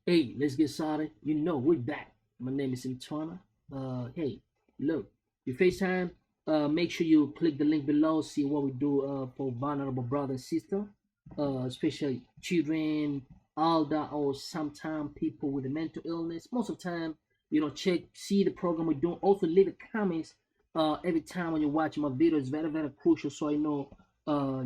Hey, let's get started. You know, we're back. My name is Mntwana. Hey, look, you FaceTime. Make sure you click the link below. See what we do for vulnerable brother and sister, especially children, older, or sometimes people with a mental illness. Most of the time, check, see the program we're doing. Also, leave a comments every time when you watch my video. It's very, very crucial, so I know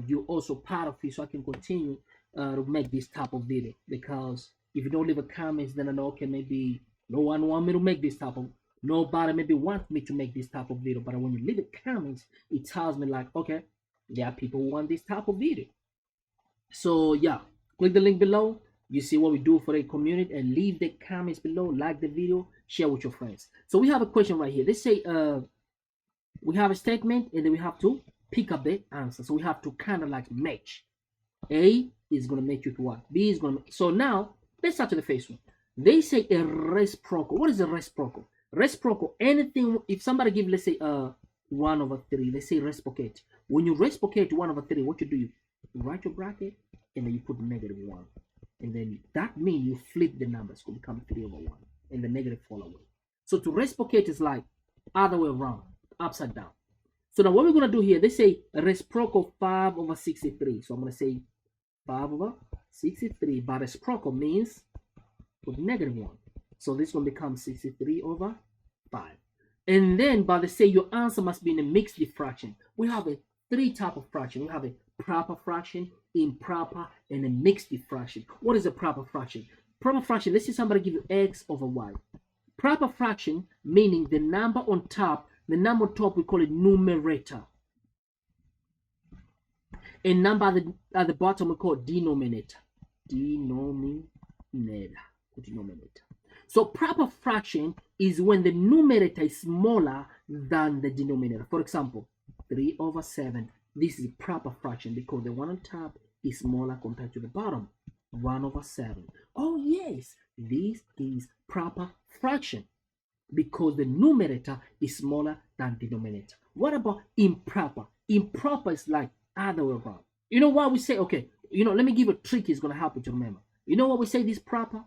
you're also part of it, so I can continue to make this type of video because if you don't leave a comments, then I know okay maybe no one want me to make this type of nobody maybe want me to make this type of video. But when you leave a comments, it tells me like okay, yeah, people want this type of video. So yeah, click the link below. You see what we do for the community and leave the comments below, like the video, share with your friends. So we have a question right here. Let's say we have a statement and then we have to pick up the answer. So we have to kind of like match. A is going to make you to what? B is going to. So now let's start to the first one. They say a reciprocal. What is a reciprocal? Reciprocal, anything. If somebody give, let's say, 1/3, let's say reciprocate. When you reciprocate 1/3, what you do? You write your bracket and then you put -1, and then that means you flip the numbers to become 3/1, and the negative fall away. So to reciprocate is like other way around, upside down. So now what we're going to do here, they say reciprocal 5/63. So I'm going to say 5/63, but reciprocal means with -1. So this will become 63/5. And then, but they say your answer must be in a mixed fraction. We have a three type of fraction. We have a proper fraction, improper, and a mixed fraction. What is a proper fraction? Proper fraction, let's say somebody give you x/y. Proper fraction meaning the number on top, we call it numerator. And number at the bottom we call denominator. Denominator. So proper fraction is when the numerator is smaller than the denominator. For example, 3/7. This is proper fraction because the one on top is smaller compared to the bottom. 1/7. Oh yes, this is proper fraction because the numerator is smaller than the denominator. What about improper? Improper is like other way around. You know why we say, okay, let me give you a trick is going to help you to remember. You know what we say this proper?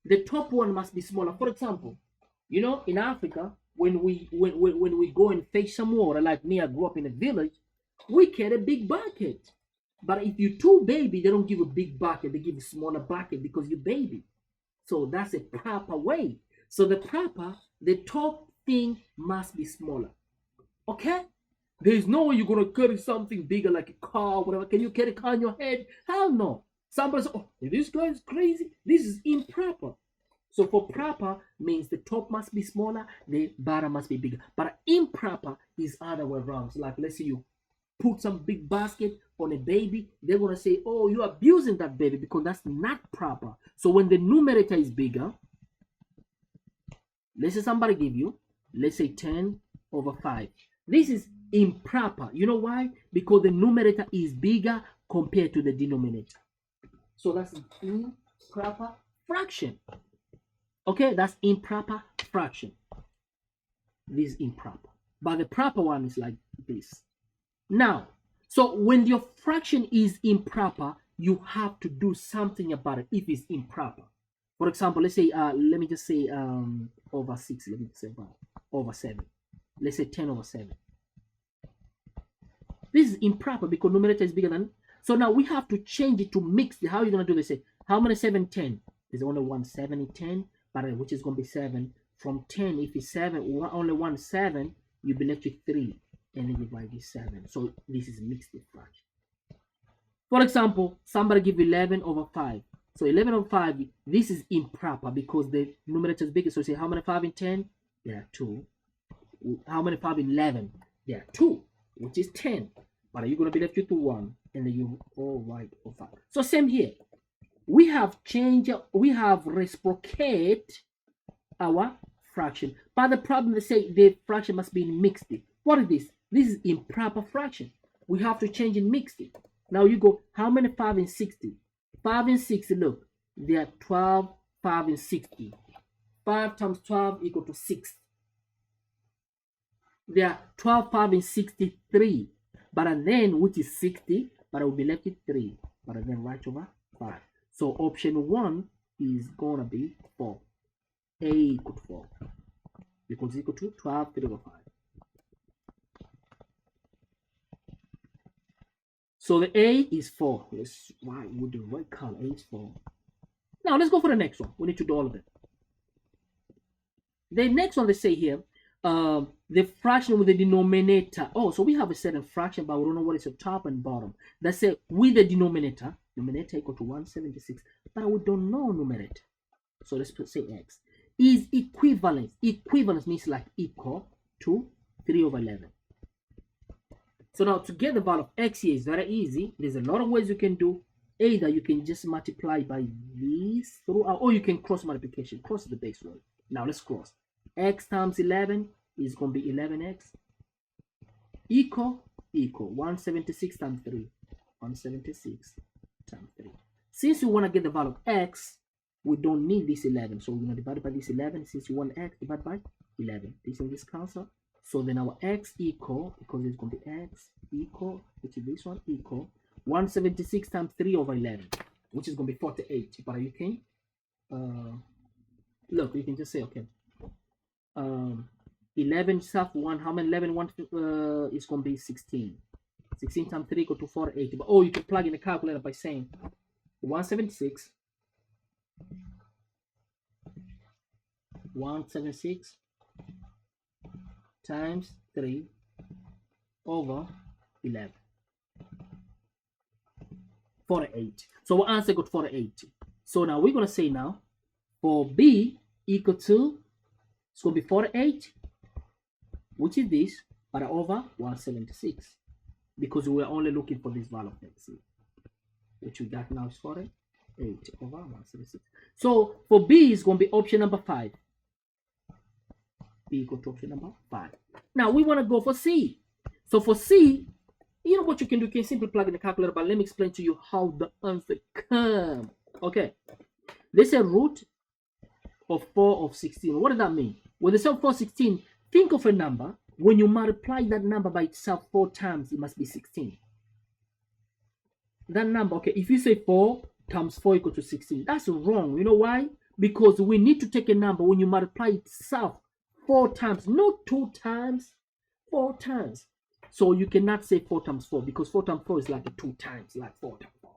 The top one must be smaller. For example, in Africa, when we go and fetch some water, like me, I grew up in a village, we carry a big bucket. But if you're too baby, they don't give a big bucket, they give a smaller bucket because you're baby. So that's a proper way. So the top thing must be smaller. Okay? There's no way you're gonna carry something bigger like a car, whatever. Can you carry a car on your head? Hell no. Somebody says, oh, this guy is crazy. This is improper. So for proper means the top must be smaller, the bottom must be bigger. But improper is other way around. So like let's say you put some big basket on a baby, they're gonna say, oh, you're abusing that baby because that's not proper. So when the numerator is bigger, let's say somebody give you, let's say 10/5. This is improper. You know why? Because the numerator is bigger compared to the denominator. So that's improper fraction. Okay, that's improper fraction. This is improper. But the proper one is like this. Now, so when your fraction is improper, you have to do something about it if it's improper. For example, let's say, let me just say over 6. Let me say over 7. Let's say 10/7. This is improper because numerator is bigger than. So now we have to change it to mixed. How are you going to do this? Say, how many 7, 10? There's only one 7 in 10, but which is going to be 7. From 10, if it's 7, only one 7, you'll be left with 3. And then you divide this 7. So this is mixed fraction. For example, somebody give 11/5. So 11/5, this is improper because the numerator is bigger. So say how many 5 in 10? There are 2. How many 5 in 11? There are 2, which is 10. But you're going to be left with 1. And then you write 5. So same here. We have changed, we have reciprocate our fraction. But the problem, they say the fraction must be in mixed. What is this? This is improper fraction. We have to change in mixed. Now you go, how many 5 in 60? 5 in 60, look, they are 12, 5 in 60. 5 times 12 equal to 6. They are 12, 5 in 63. But then, which is 60, but I will be left with 3. But then right over 5. So option 1 is gonna be 4. A equal to 4 because it's equal to 12 3 over 5. So the A is 4. Let's why with the right color. A is 4. Now let's go for the next one. We need to do all of it. The next one they say here, the fraction with the denominator. Oh, so we have a certain fraction, but we don't know what is the top and bottom. They say with the denominator equal to 176, but we don't know numerator. So let's say x is equivalent. Equivalence means like equal to 3 over 11. So now to get the value of x here is very easy. There's a lot of ways you can do. Either you can just multiply by this throughout, or you can cross multiplication. Cross the base way. Now let's cross. X times 11 is going to be 11x equal 176 times 3. 176 times 3. Since you want to get the value of x, we don't need this 11. So we're going to divide it by this 11. Since you want x, divide by 11. This and this cancel. So then our x equal, because it's going to be x equal, which is this one, equal 176 times 3 over 11, which is going to be 48. But you can, look, you can just say, okay, 11 sub 1, how many 11 1 is going to be 16. 16 times 3 equal to 480. But you can plug in the calculator by saying 176 times 3 over 11. 48. So our answer got 48. So now we're going to say now for B equal to, it's going to be 48, which is this, but over 176. Because we were only looking for this value of x, which we got now is 48 over 176. So for B is going to be option number 5. B equal to option number 5. Now we want to go for C. So for C, you know what you can do? You can simply plug in the calculator, but let me explain to you how the answer comes. Okay. They say root of 4 of 16. What does that mean? When they say 4 16, think of a number. When you multiply that number by itself 4 times, it must be 16. That number, okay, if you say 4 times 4 equal to 16, that's wrong. You know why? Because we need to take a number when you multiply itself 4 times, not 2 times, 4 times. So you cannot say 4 times 4 because 4 times 4 is like 2 times, like 4 times 4.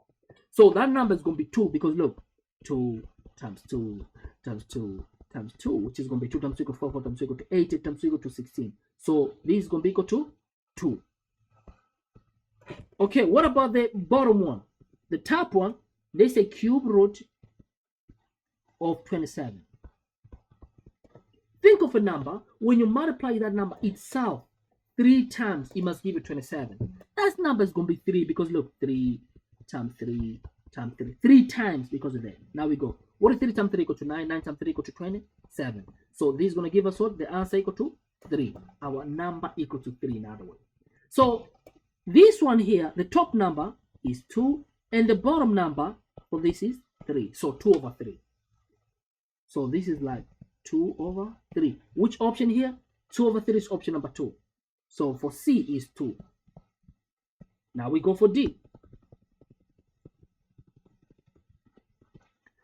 So that number is going to be 2 because look, 2 times 2 times 2 times 2, which is going to be 2 times 2 equal to 4, 4 times 2 equal to 8, 8 times 2 equal to 16. So this is going to be equal to 2. Okay, what about the bottom one? The top one, they say cube root of 27. Think of a number, when you multiply that number itself 3 times, it must give you 27. That number is going to be 3 because look, 3 times 3 times 3. 3 times because of that. Now we go. What is 3 times 3 equal to 9? 9 times 3 equal to 27. So this is going to give us what? The answer equal to 3. Our number equal to 3 in other way. So this one here, the top number is 2 and the bottom number for this is 3. So 2 over 3. So this is like 2 over 3. Which option here? 2 over 3 is option number 2. So for C is 2. Now we go for D.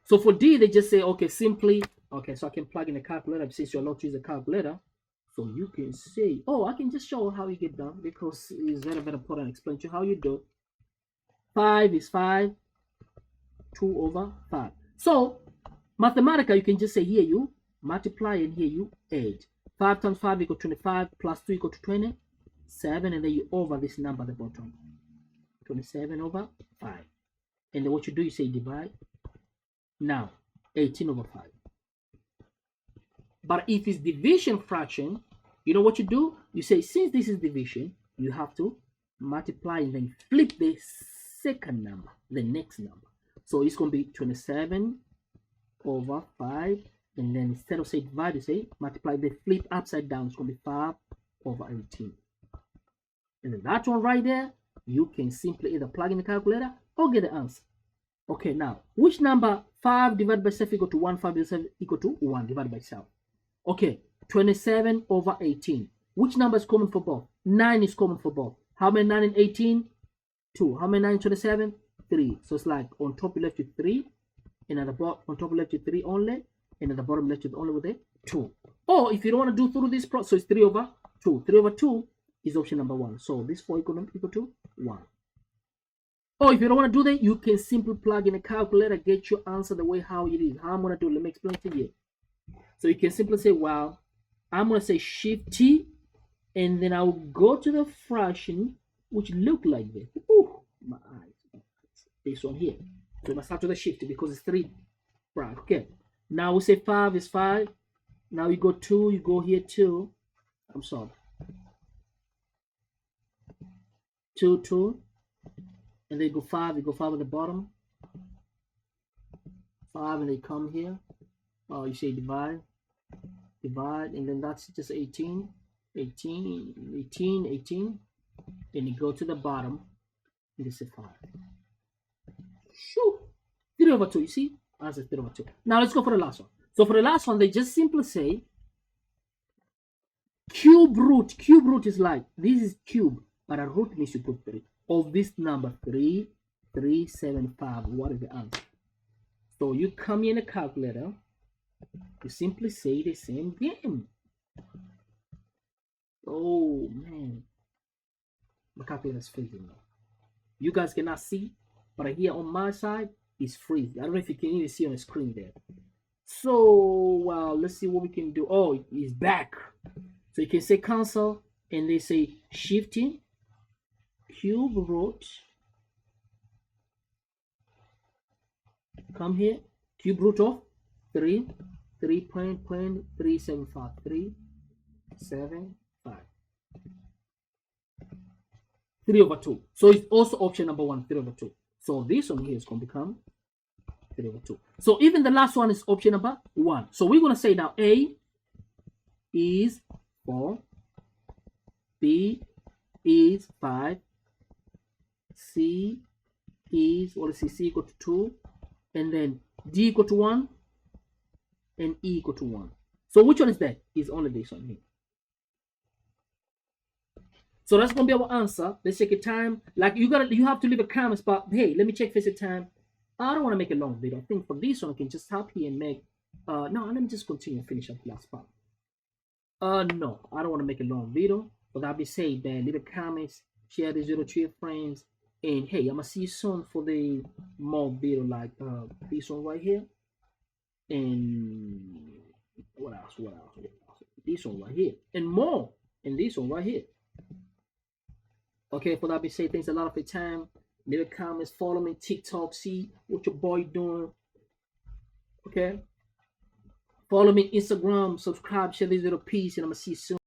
So for D, they just say, okay, simply, okay, so I can plug in a calculator since you're allowed to use a calculator. So you can say, I can just show how you get done because it's very, very important to explain to you how you do. 5 is 5, 2 over 5. So mathematically, you can just say here you multiply and here you add. 5 times 5 equal to 25 plus 2 equal to 27, and then you over this number at the bottom. 27 over 5. And then what you do, you say divide. Now, 18 over 5. But if it's division fraction, you know what you do? You say, since this is division, you have to multiply and then flip the second number, the next number. So it's going to be 27 over 5. And then instead of say divide, you say multiply, the flip upside down. It's going to be 5 over 18. And then that one right there, you can simply either plug in the calculator or get the answer. Okay, now, which number 5 divided by self equal to 1, 5 divided by self equal to 1 divided by self? Okay, 27 over 18. Which number is common for both? 9 is common for both. How many 9 and 18? 2. How many 9 and 27? 3. So it's like on top you left with 3, and at the bottom on top left with 3 only, and at the bottom left with only with a 2. Or if you don't want to do through this process, so it's 3 over 2. 3 over 2 is option number 1. So this 4 equal to 1. Or if you don't want to do that, you can simply plug in a calculator, get your answer the way how it is. How I'm going to do it, let me explain to you. So you can simply say, well, I'm going to say Shift T, and then I'll go to the fraction, which look like this. Ooh, my eyes. This one here. So I must start with the Shift because it's 3. Right, okay. Now we say 5 is 5. Now you go 2, you go here 2. I'm sorry. 2, 2. And then you go 5 at the bottom. 5, and they come here. Oh, you say divide, and then that's just 18. And you go to the bottom, and you say 5. Shoo! 3 over 2, you see? Answer 3 over 2. Now let's go for the last one. So for the last one, they just simply say cube root. Cube root is like, this is cube, but a root means you put 3. Of this number 3375. What is the answer? So you come in a calculator, you simply say the same game. Oh man, my calculator is freezing now. You guys cannot see, but here on my side it's freezing. I don't know if you can even see on the screen there. So let's see what we can do. Oh, it's back. So you can say cancel, and they say shifting cube root, come here, cube root of 3.375. 375. 3 over 2. So it's also option number 1, 3 over 2. So this one here is going to become 3 over 2. So even the last one is option number 1. So we're going to say now A is 4, B is 5, C is, what is C? C equal to 2, and then D equal to 1, and E equal to 1. So which one is that? Is only this one here. So that's gonna be our answer. Let's check your time. Like you have to leave a comment spot. Hey, let me check face time. I don't want to make a long video. I think for this one I can just stop here and make no, let me just continue and finish up the last part. No, I don't want to make a long video, but I'll be saying that leave a comments, share this video to your friends, and hey, I'm gonna see you soon for the more video like this one right here, and what else? This one right here, and more, and this one right here. Okay, for that, be say thanks a lot for your time. Leave a comments, follow me TikTok, see what your boy doing. Okay, follow me Instagram, subscribe, share this little piece, and I'm gonna see you soon.